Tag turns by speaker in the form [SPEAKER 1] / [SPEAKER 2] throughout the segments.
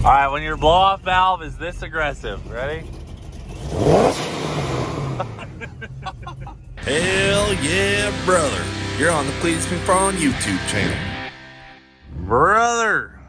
[SPEAKER 1] All right, when your blow-off valve is this aggressive, ready?
[SPEAKER 2] Hell yeah, brother. You're on the Cleetus McFarland YouTube channel.
[SPEAKER 1] Brother,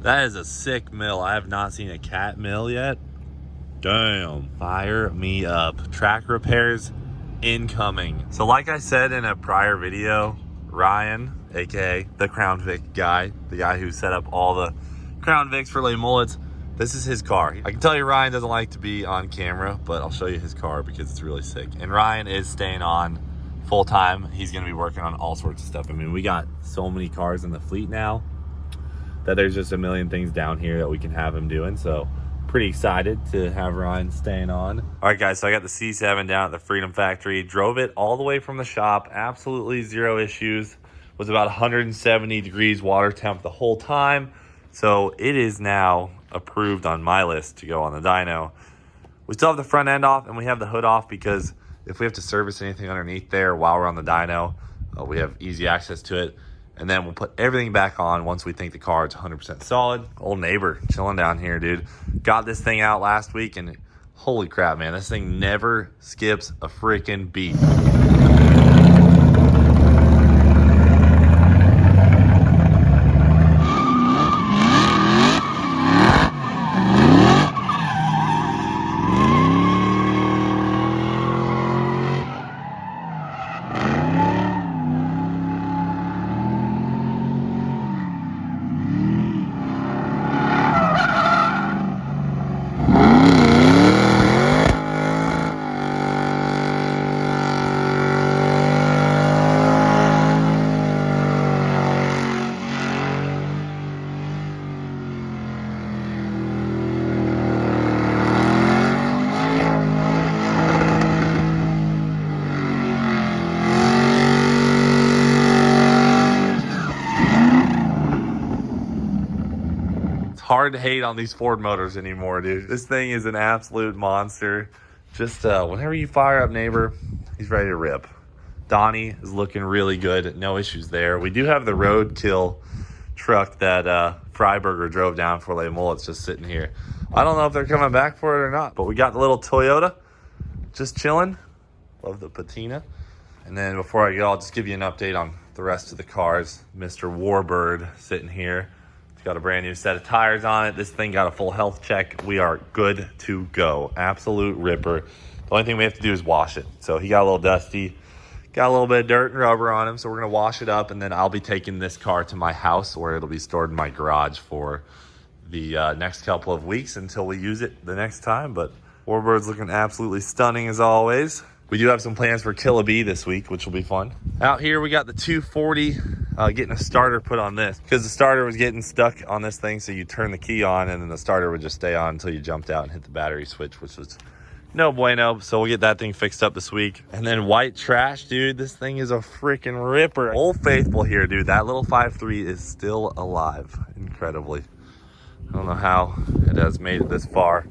[SPEAKER 1] that is a sick mill. I have not seen a cat mill yet. Damn, fire me up. Track repairs incoming. So like I said in a prior video, Ryan, aka the Crown Vic guy, the guy who set up all the Crown Vics for lay mullets, this is his car. I can tell you Ryan doesn't like to be on camera, but I'll show you his car because it's really sick. And Ryan is staying on full time. He's gonna be working on all sorts of stuff. I mean, we got so many cars in the fleet now that there's just a million things down here that we can have him doing. So pretty excited to have Ryan staying on. All right guys, so I got the C7 down at the Freedom Factory, drove it all the way from the shop, absolutely zero issues. Was about 170 degrees water temp the whole time. So it is now approved on my list to go on the dyno. We still have the front end off and we have the hood off because if we have to service anything underneath there while we're on the dyno, we have easy access to it. And then we'll put everything back on once we think the car is 100% solid. Old neighbor chilling down here, dude. Got this thing out last week and holy crap, man. This thing never skips a freaking beat. Hard to hate on these Ford motors anymore, dude. This thing is an absolute monster. Just whenever you fire up neighbor, he's ready to rip. Donnie is looking really good. No issues there. We do have the roadkill truck that Freiberger drove down for lay mullets just sitting here. I don't know if they're coming back for it or not, but we got the little Toyota just chilling. Love the patina. And then before I go, I'll just give you an update on the rest of the cars. Mr. Warbird sitting here. Got a brand new set of tires on it. This thing got a full health check. We are good to go. Absolute ripper. The only thing we have to do is wash it. So he got a little dusty. Got a little bit of dirt and rubber on him. So we're going to wash it up. And then I'll be taking this car to my house where it'll be stored in my garage for the next couple of weeks until we use it the next time. But Warbird's looking absolutely stunning as always. We do have some plans for Ste B this week, which will be fun. Out here, we got the 240, getting a starter put on this because the starter was getting stuck on this thing. So you turn the key on and then the starter would just stay on until you jumped out and hit the battery switch, which was no bueno. So we'll get that thing fixed up this week. And then white trash, dude. This thing is a freaking ripper. Old Faithful here, dude. That little 5.3 is still alive, incredibly. I don't know how it has made it this far,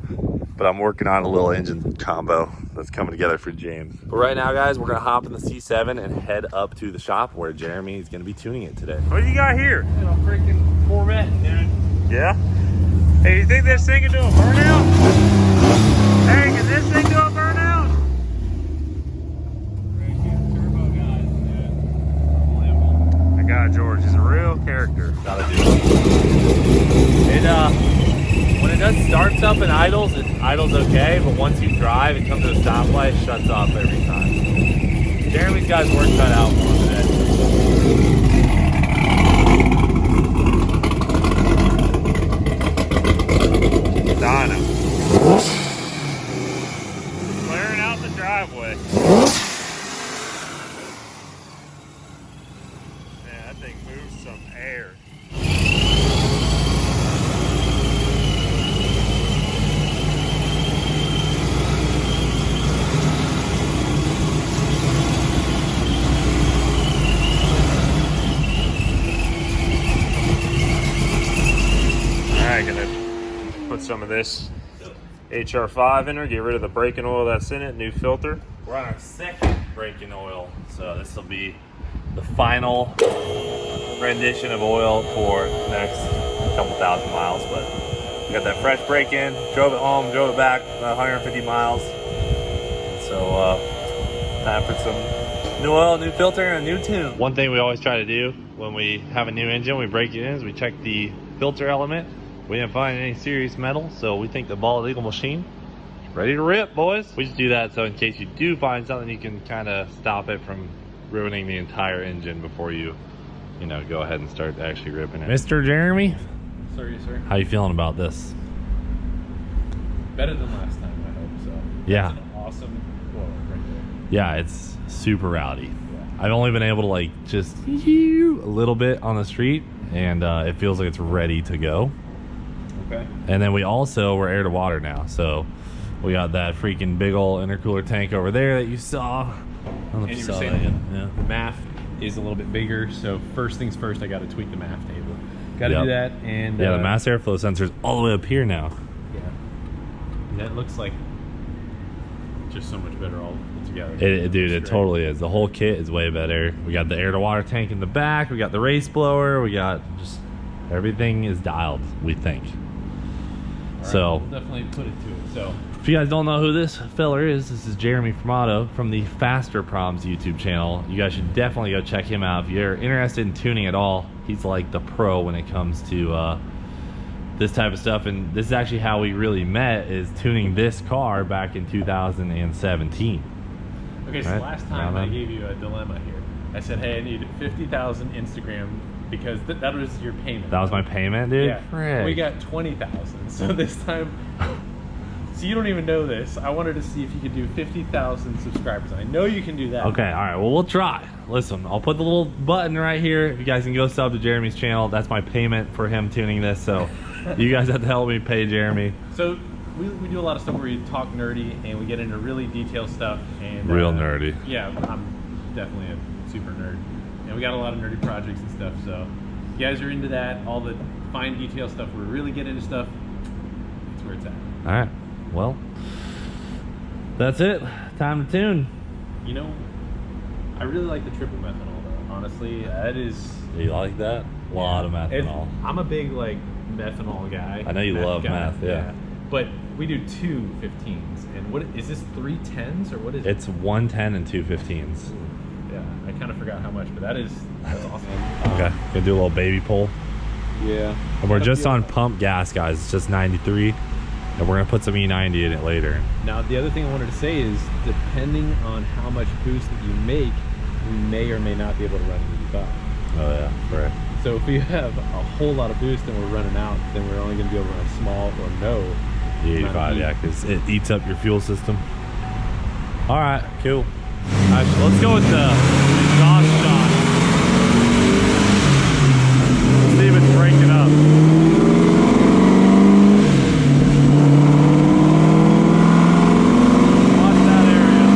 [SPEAKER 1] but I'm working on a little engine combo that's coming together for James. But right now, guys, we're gonna hop in the C7 and head up to the shop where Jeremy is gonna be tuning it today.
[SPEAKER 3] What do you got here?
[SPEAKER 1] A freaking Corvette, dude.
[SPEAKER 3] Yeah? Hey, you think this thing can do a burnout? Hey, can this thing do a burnout? I got George. He's a real character.
[SPEAKER 1] Gotta do it. When it does starts up and idles, it idles okay, but once you drive and come to a stoplight, it shuts off every time. Jeremy's got his work cut out for him today.
[SPEAKER 3] Dyno. Clearing out the driveway. Man, that thing moves some air. Alright, gonna put some of this HR5 in her, get rid of the braking oil that's in it, new filter.
[SPEAKER 1] We're on our second braking oil, so this will be the final rendition of oil for next a couple thousand miles, but we got that fresh brake in, drove it home, drove it back about 150 miles. So time for some new oil, new filter, and a new tune. One thing we always try to do when we have a new engine, we break it in, is we check the filter element. We didn't find any serious metal, so we think the ball legal machine is ready to rip, boys. We just do that so in case you do find something, you can kind of stop it from ruining the entire engine before you know, go ahead and start actually ripping it. Mr. Jeremy?
[SPEAKER 4] Sir, yes, sir.
[SPEAKER 1] How you feeling about this?
[SPEAKER 4] Better than last time, I hope so.
[SPEAKER 1] Yeah.
[SPEAKER 4] That's an awesome blower right there.
[SPEAKER 1] Yeah, it's super rowdy.
[SPEAKER 4] Yeah.
[SPEAKER 1] I've only been able to like just a little bit on the street, and it feels like it's ready to go.
[SPEAKER 4] Okay.
[SPEAKER 1] And then we're air to water now, so we got that freaking big old intercooler tank over there that you saw. I don't know if
[SPEAKER 4] And
[SPEAKER 1] you
[SPEAKER 4] you
[SPEAKER 1] saw
[SPEAKER 4] were
[SPEAKER 1] that
[SPEAKER 4] saying
[SPEAKER 1] yet. Yeah.
[SPEAKER 4] the MAF is a little bit bigger, so first things first, I got to tweak the MAF table. Got to
[SPEAKER 1] Yep.
[SPEAKER 4] do that, and
[SPEAKER 1] Yeah, the mass airflow sensor's all the way up here now.
[SPEAKER 4] Yeah, that looks like just so much better all together.
[SPEAKER 1] Dude, it totally is. The whole kit is way better. We got the air to water tank in the back. We got the race blower. We got just everything is dialed, we think.
[SPEAKER 4] All right,
[SPEAKER 1] So
[SPEAKER 4] we'll definitely put it to it. So
[SPEAKER 1] if you guys don't know who this feller is, this is Jeremy Formato from the Faster Proms YouTube channel. You guys should definitely go check him out if you're interested in tuning at all. He's like the pro when it comes to this type of stuff, and this is actually how we really met, is tuning this car back in 2017.
[SPEAKER 4] okay, so
[SPEAKER 1] Right.
[SPEAKER 4] last time
[SPEAKER 1] Yeah,
[SPEAKER 4] I
[SPEAKER 1] man.
[SPEAKER 4] gave you a dilemma here. I said, hey, I need 50,000 Instagram because that was your payment.
[SPEAKER 1] That was my payment, dude?
[SPEAKER 4] Yeah.
[SPEAKER 1] Frick.
[SPEAKER 4] We got 20,000. So this time, so you don't even know this. I wanted to see if you could do 50,000 subscribers. I know you can do that.
[SPEAKER 1] Okay, all right, well, we'll try. Listen, I'll put the little button right here. If you guys can go sub to Jeremy's channel, that's my payment for him tuning this, so you guys have to help me pay Jeremy.
[SPEAKER 4] So we do a lot of stuff where we talk nerdy and we get into really detailed stuff. And
[SPEAKER 1] Real nerdy.
[SPEAKER 4] Yeah, I'm definitely a super nerd. And we got a lot of nerdy projects and stuff, so if you guys are into that, all the fine detail stuff, we really get into stuff, that's where it's at.
[SPEAKER 1] All right, well, that's it. Time to tune.
[SPEAKER 4] You know, I really like the triple methanol though. Honestly, that is.
[SPEAKER 1] You like that? A lot of methanol.
[SPEAKER 4] I'm a big like methanol guy.
[SPEAKER 1] I know you love
[SPEAKER 4] guy,
[SPEAKER 1] meth, yeah.
[SPEAKER 4] But we do 2 15s, and what is this? 3 10s or what is it?
[SPEAKER 1] It's 110 and 2 15s.
[SPEAKER 4] Yeah, I kind of forgot how much, but that's awesome.
[SPEAKER 1] Okay, gonna do a little baby pull.
[SPEAKER 4] Yeah.
[SPEAKER 1] And we're just on pump gas, guys. It's just 93, and we're gonna put some E90 in it later.
[SPEAKER 4] Now, the other thing I wanted to say is, depending on how much boost that you make, we may or may not be able to run an 85.
[SPEAKER 1] Oh yeah, right.
[SPEAKER 4] So if we have a whole lot of boost and we're running out, then we're only going to be able to run a small or no.
[SPEAKER 1] The
[SPEAKER 4] amount of
[SPEAKER 1] 85,
[SPEAKER 4] heat.
[SPEAKER 1] yeah, because it eats up your fuel system. All right, cool. All right, so let's go with the exhaust shot. Let's see if it's breaking up. Watch that area.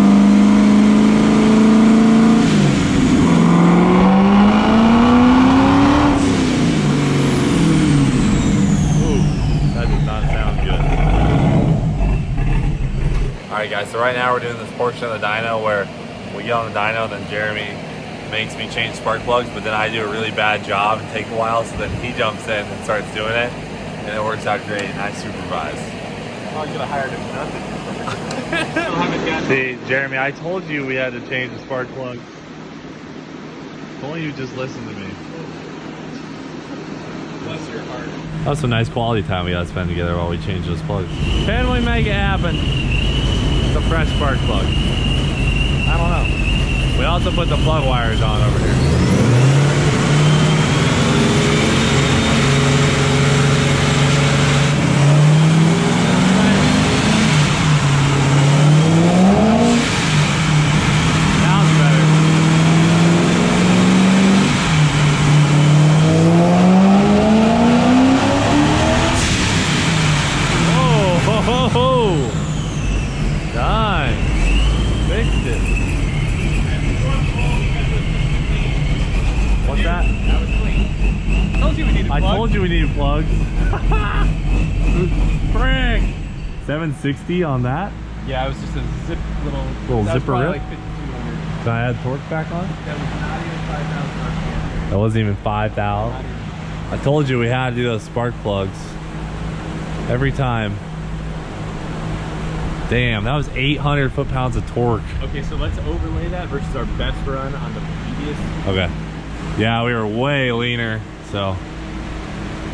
[SPEAKER 1] Ooh, that does not sound good. Alright guys, so right now we're doing this portion of the dyno where we get on the dyno, then Jeremy makes me change spark plugs, but then I do a really bad job and take a while, so then he jumps in and starts doing it, and it works out great, and I supervise.
[SPEAKER 4] I could have hired him for nothing. Still haven't gotten
[SPEAKER 1] See, Jeremy, I told you we had to change the spark plug. If only you just listened to me.
[SPEAKER 4] Bless your heart.
[SPEAKER 1] That was some nice quality time we got to spend together while we change those plugs. Can we make it happen? It's a fresh spark plug. I don't know. We also put the plug wires on over here. Sounds better. Whoa, ho, ho, ho. Nice. Fixed it. What's that?
[SPEAKER 4] That was clean. Told you we needed
[SPEAKER 1] I
[SPEAKER 4] plugs.
[SPEAKER 1] told you we needed plugs. Frick. 760 on that?
[SPEAKER 4] Yeah, it was just a little that was
[SPEAKER 1] zipper
[SPEAKER 4] probably
[SPEAKER 1] rip?
[SPEAKER 4] like 5,200.
[SPEAKER 1] Can I add torque back on?
[SPEAKER 4] That was not even 5,000 RPM.
[SPEAKER 1] That wasn't even 5,000.
[SPEAKER 4] Not even.
[SPEAKER 1] I told you we had to do those spark plugs every time. Damn, that was 800 foot-pounds of torque.
[SPEAKER 4] Okay, so let's overlay that versus our best run on the previous.
[SPEAKER 1] Okay. Yeah, we were way leaner, so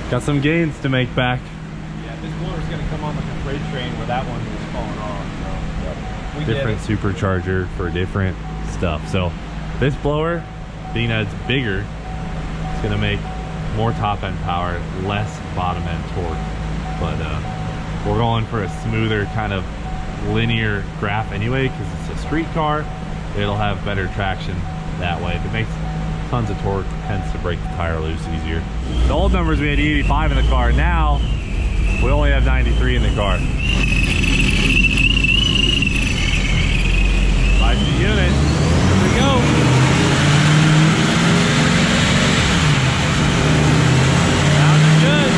[SPEAKER 1] got some gains to make back.
[SPEAKER 4] Yeah, this blower's gonna come on like a freight train where that one was falling off. So we
[SPEAKER 1] Different supercharger for different stuff. So this blower, being that it's bigger, it's gonna make more top end power, less bottom end torque. But we're going for a smoother kind of linear graph anyway, because it's a street car. It'll have better traction that way. If it makes tons of torque, it tends to break the tire loose easier. The old numbers, we had 85 in the car. Now we only have 93 in the car. 5 unit. Here we go. Sounds good.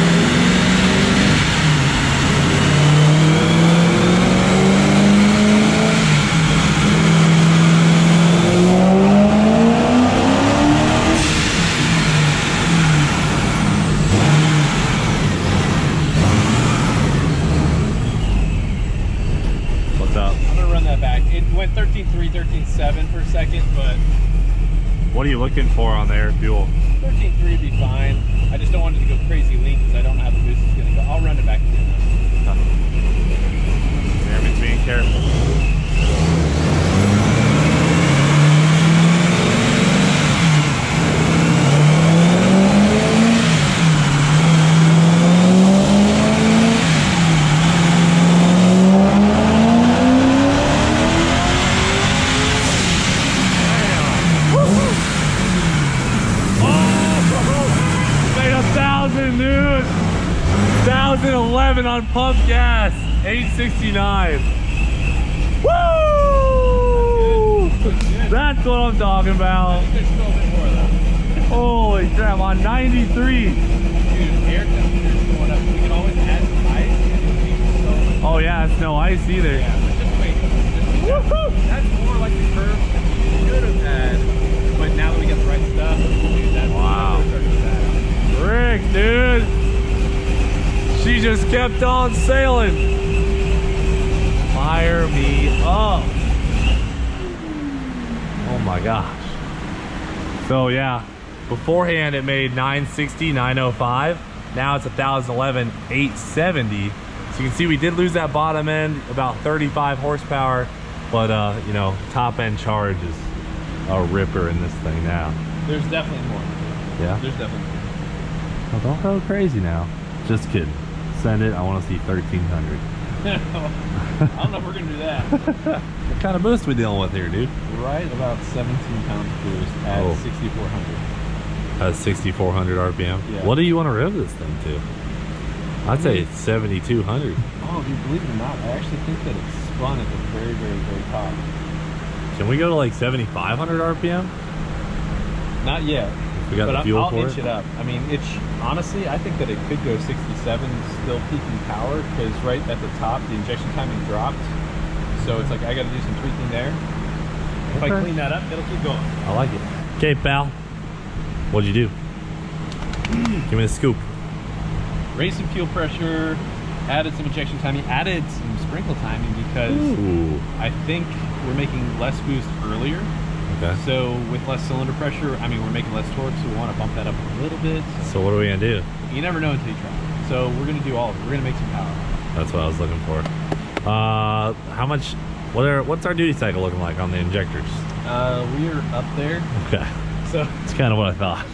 [SPEAKER 1] What's up?
[SPEAKER 4] I'm gonna run that back. It went 13.3, 13.7 for a second, but
[SPEAKER 1] What are you looking for on the air fuel?
[SPEAKER 4] 13.3 would be fine. I just don't want it to go crazy lean because I don't know how the boost is gonna go. I'll run it back again.
[SPEAKER 1] Jeremy's being careful. Made 1,000, dude. 1,011 on pump gas. 869. Woo! That's what I'm talking about.
[SPEAKER 4] There's still a bit more though.
[SPEAKER 1] Holy crap, on 93.
[SPEAKER 4] Dude, air temperature's going up. We can always add some ice and it'll be so much.
[SPEAKER 1] Oh yeah, it's no ice either.
[SPEAKER 4] Yeah, but just wait. That's more like the curve that we should have had. But now that we got the right stuff, dude, that's
[SPEAKER 1] Wow. Rick, dude. She just kept on sailing. Fire me up. Oh my gosh. So yeah, beforehand it made 960, 905. Now it's 1,011, 870. So you can see we did lose that bottom end, about 35 horsepower, but you know, top end charge is a ripper in this thing now.
[SPEAKER 4] There's definitely more.
[SPEAKER 1] Yeah?
[SPEAKER 4] There's definitely more.
[SPEAKER 1] Oh, don't go crazy now. Just kidding. Send it. I want to see 1,300.
[SPEAKER 4] I don't know if we're gonna do that.
[SPEAKER 1] What kind of boost we dealing with here, dude?
[SPEAKER 4] Right about 17 pounds boost at
[SPEAKER 1] Oh.
[SPEAKER 4] 6,400.
[SPEAKER 1] Has 6,400 RPM.
[SPEAKER 4] Yeah.
[SPEAKER 1] What do you want to rev this thing to? I'd say it's 7,200.
[SPEAKER 4] Oh, dude, believe it or not, I actually think that it's spun at the very, very, very top.
[SPEAKER 1] Can we go to like 7,500 RPM?
[SPEAKER 4] Not yet.
[SPEAKER 1] We got
[SPEAKER 4] but
[SPEAKER 1] the fuel
[SPEAKER 4] I'll
[SPEAKER 1] for
[SPEAKER 4] inch it up. I mean, honestly, I think that it could go 67 still peaking power because right at the top, the injection timing dropped. So it's like I got to do some tweaking there. If I
[SPEAKER 1] Okay.
[SPEAKER 4] clean that up, it'll keep going.
[SPEAKER 1] I like it. Okay, pal. What'd you do? Give me the scoop.
[SPEAKER 4] Raised some fuel pressure, added some injection timing, added some sprinkle timing because
[SPEAKER 1] Ooh.
[SPEAKER 4] I think we're making less boost earlier.
[SPEAKER 1] Okay.
[SPEAKER 4] So with less cylinder pressure, I mean, we're making less torque, so we want to bump that up a little bit.
[SPEAKER 1] So what are we gonna do?
[SPEAKER 4] You never know until you try. So we're going to do all of it. We're going to make some power.
[SPEAKER 1] That's what I was looking for. How much? What's our duty cycle looking like on the injectors?
[SPEAKER 4] We're up there.
[SPEAKER 1] Okay.
[SPEAKER 4] So
[SPEAKER 1] That's kind of what I thought.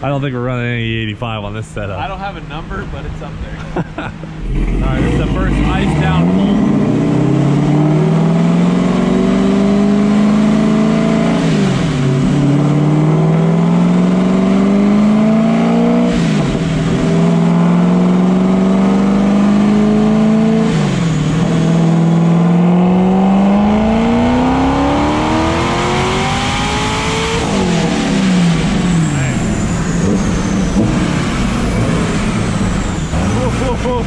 [SPEAKER 1] I don't think we're running any 85 on this setup.
[SPEAKER 4] I don't have a number, but it's up there.
[SPEAKER 1] All right, this is the first ice down pull.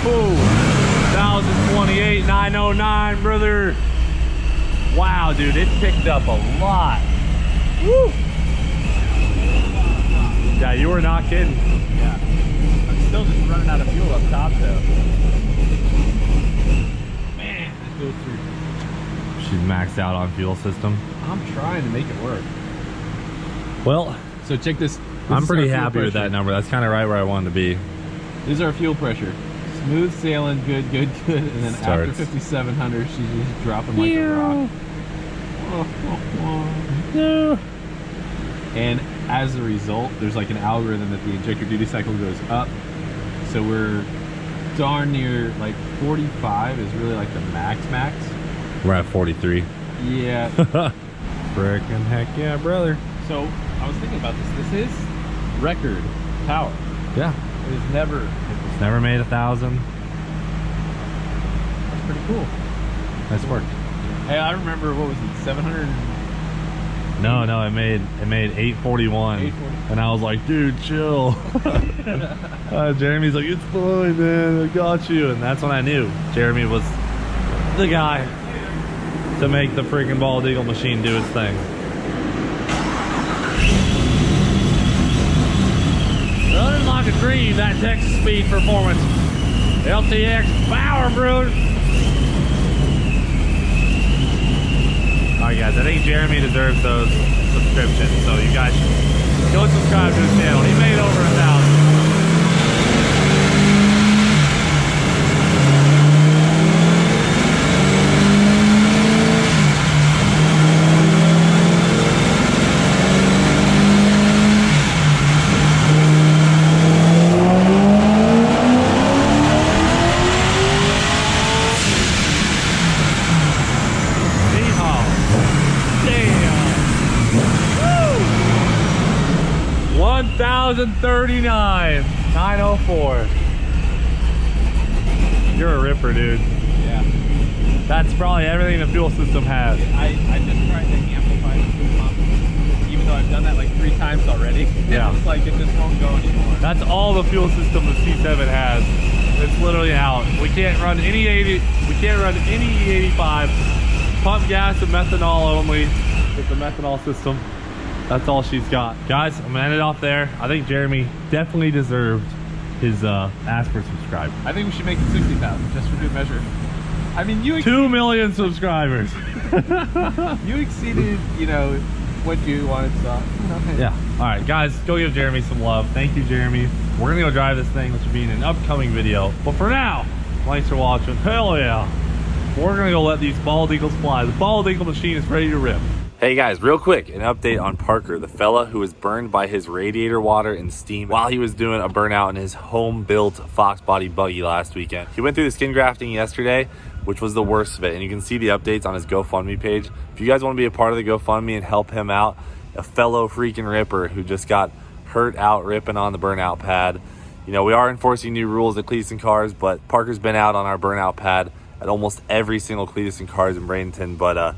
[SPEAKER 1] Whoa, 1,028, 909, brother. Wow, dude, it picked up a lot. Woo! Yeah, you were not kidding.
[SPEAKER 4] Yeah. still just running out of fuel up top though. Man, this goes through.
[SPEAKER 1] She's maxed out on fuel system.
[SPEAKER 4] I'm trying to make it work.
[SPEAKER 1] Well,
[SPEAKER 4] so check this.
[SPEAKER 1] I'm pretty happy with that number. That's kind of right where I wanted to be.
[SPEAKER 4] This is our fuel pressure. Smooth sailing, good, good, good. And then
[SPEAKER 1] Starts.
[SPEAKER 4] after 5,700, she's just dropping like a rock. And as a result, there's like an algorithm that the injector duty cycle goes up. So we're darn near like 45 is really like the max.
[SPEAKER 1] We're at 43.
[SPEAKER 4] Yeah.
[SPEAKER 1] Frickin' heck yeah, brother.
[SPEAKER 4] So I was thinking about this. This is record power.
[SPEAKER 1] Yeah.
[SPEAKER 4] It has never hit this.
[SPEAKER 1] Never made 1,000.
[SPEAKER 4] That's pretty cool.
[SPEAKER 1] Nice work.
[SPEAKER 4] Hey, I remember, what was it, 700?
[SPEAKER 1] No, it made 841.
[SPEAKER 4] 840.
[SPEAKER 1] And I was like, dude, chill. Jeremy's like, it's fine, man. I got you. And that's when I knew Jeremy was the guy to make the freaking bald eagle machine do its thing. Running like a dream, that Texas Speed Performance LTX Power Brewer. Alright guys, I think Jeremy deserves those subscriptions, so you guys should go and subscribe to his channel. He made over 1,000. Woo! 1,039, 904. You're a ripper, dude.
[SPEAKER 4] Yeah.
[SPEAKER 1] That's probably everything the fuel system has.
[SPEAKER 4] I just tried to amplify the fuel pump, even though I've done that like 3 times already.
[SPEAKER 1] Yeah.
[SPEAKER 4] It's like it just won't go anymore.
[SPEAKER 1] That's all the fuel system the C7 has. It's literally out. We can't run any 80. We can't run any E85. Pump gas and methanol only with the methanol system. That's all she's got. Guys, I'm gonna end it off there. I think Jeremy definitely deserved his ask for subscribe.
[SPEAKER 4] I think we should make it 60,000 just for good measure. I mean, you
[SPEAKER 1] 2 million subscribers.
[SPEAKER 4] you exceeded, you know, what you wanted. So, you know, hey.
[SPEAKER 1] Yeah. All right, guys, go give Jeremy some love. Thank you, Jeremy. We're gonna go drive this thing, which will be in an upcoming video. But for now, thanks for watching. Hell yeah. We're gonna go let these bald eagles fly. The bald eagle machine is ready to rip. Hey guys, real quick, an update on Parker, the fella who was burned by his radiator water and steam while he was doing a burnout in his home-built Fox body buggy last weekend. He went through the skin grafting yesterday, which was the worst of it, and you can see the updates on his GoFundMe page. If you guys want to be a part of the GoFundMe and help him out, a fellow freaking ripper who just got hurt out ripping on the burnout pad. You know, we are enforcing new rules at Cleetus Cars, but Parker's been out on our burnout pad at almost every single Cleetus Cars in Bradenton, but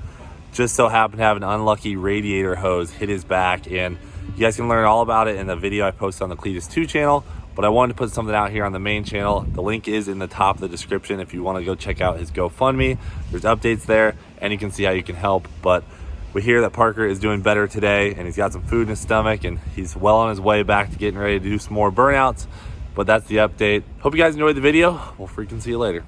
[SPEAKER 1] just so happened to have an unlucky radiator hose hit his back, and you guys can learn all about it in the video I posted on the Cleetus 2 channel, but I wanted to put something out here on the main channel. The link is in the top of the description if you want to go check out his GoFundMe. There's updates there, and you can see how you can help. But we hear that Parker is doing better today, and he's got some food in his stomach, and he's well on his way back to getting ready to do some more burnouts. But that's the update. Hope you guys enjoyed the video. We'll freaking see you later.